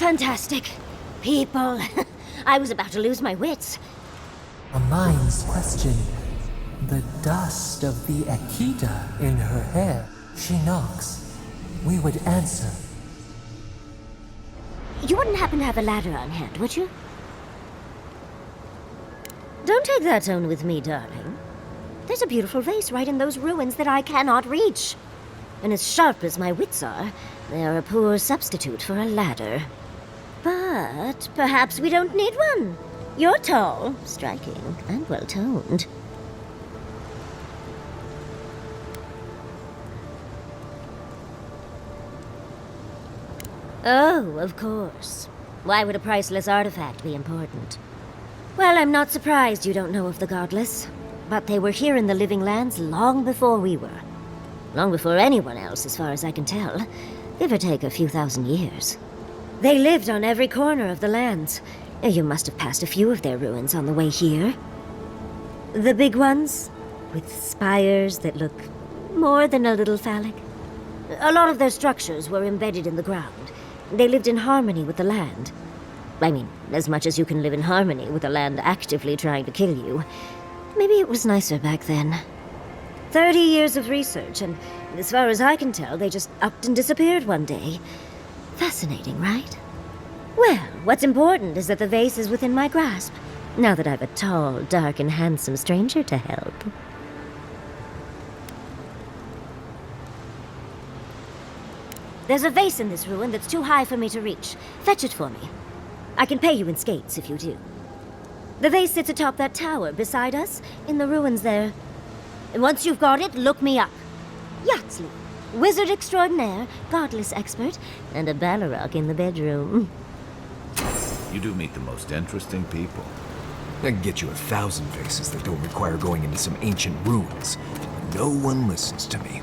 Fantastic. People. I was about to lose my wits. A mind's question. The dust of the Akita in her hair. She knocks. We would answer. You wouldn't happen to have a ladder on hand, would you? Don't take that tone with me, darling. There's a beautiful vase right in those ruins that I cannot reach. And as sharp as my wits are, they are a poor substitute for a ladder. But perhaps we don't need one. You're tall, striking, and well-toned. Oh, of course. Why would a priceless artifact be important? Well, I'm not surprised you don't know of the Godless. But they were here in the Living Lands long before we were. Long before anyone else, as far as I can tell. Give or take a few thousand years. They lived on every corner of the lands. You must have passed a few of their ruins on the way here. The big ones, with spires that look more than a little phallic. A lot of their structures were embedded in the ground. They lived in harmony with the land. I mean, as much as you can live in harmony with the land actively trying to kill you. Maybe it was nicer back then. 30 years of research, and as far as I can tell, they just upped and disappeared one day. Fascinating, right? Well, what's important is that the vase is within my grasp, now that I've a tall, dark, and handsome stranger to help. There's a vase in this ruin that's too high for me to reach. Fetch it for me. I can pay you in skates if you do. The vase sits atop that tower beside us, in the ruins there. And once you've got it, look me up. Yatsley, wizard extraordinaire, godless expert, and a Balrog in the bedroom. You do meet the most interesting people. I can get you 1,000 vases that don't require going into some ancient ruins. No one listens to me.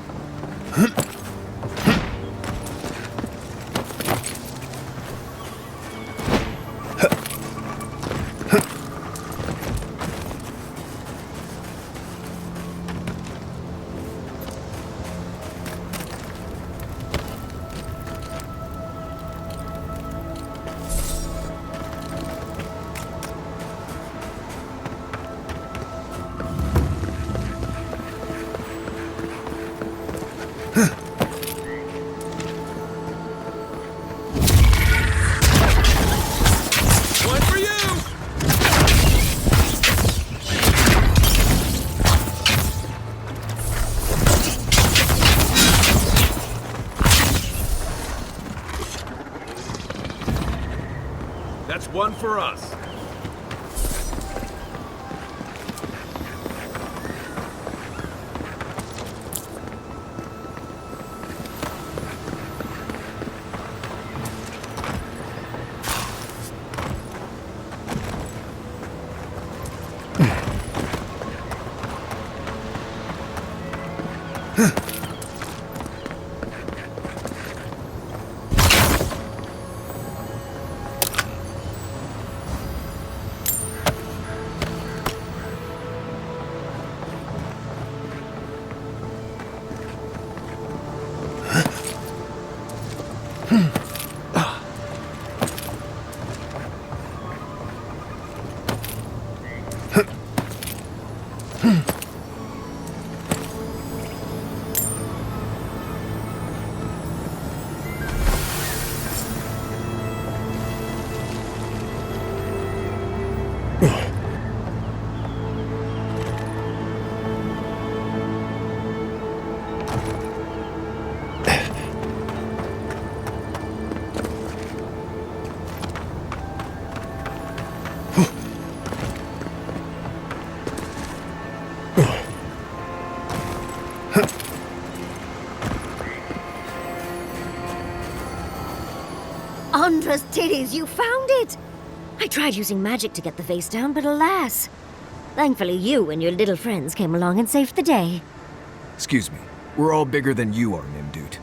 That's one for us. Andra's titties, you found it! I tried using magic to get the vase down, but alas. Thankfully you and your little friends came along and saved the day. Excuse me. We're all bigger than you are, Nimdude.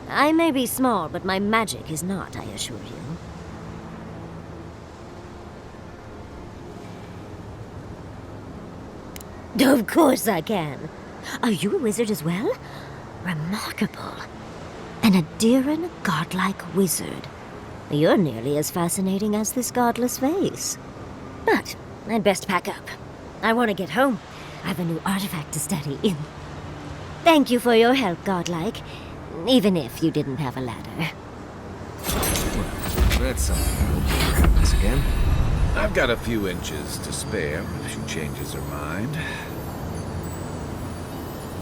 I may be small, but my magic is not, I assure you. Of course I can. Are you a wizard as well? Remarkable. An Adiran godlike wizard. You're nearly as fascinating as this godless vase. But I'd best pack up. I want to get home. I've a new artifact to study. Thank you for your help, godlike. Even if you didn't have a ladder. That's something. Once again. I've got a few inches to spare if she changes her mind.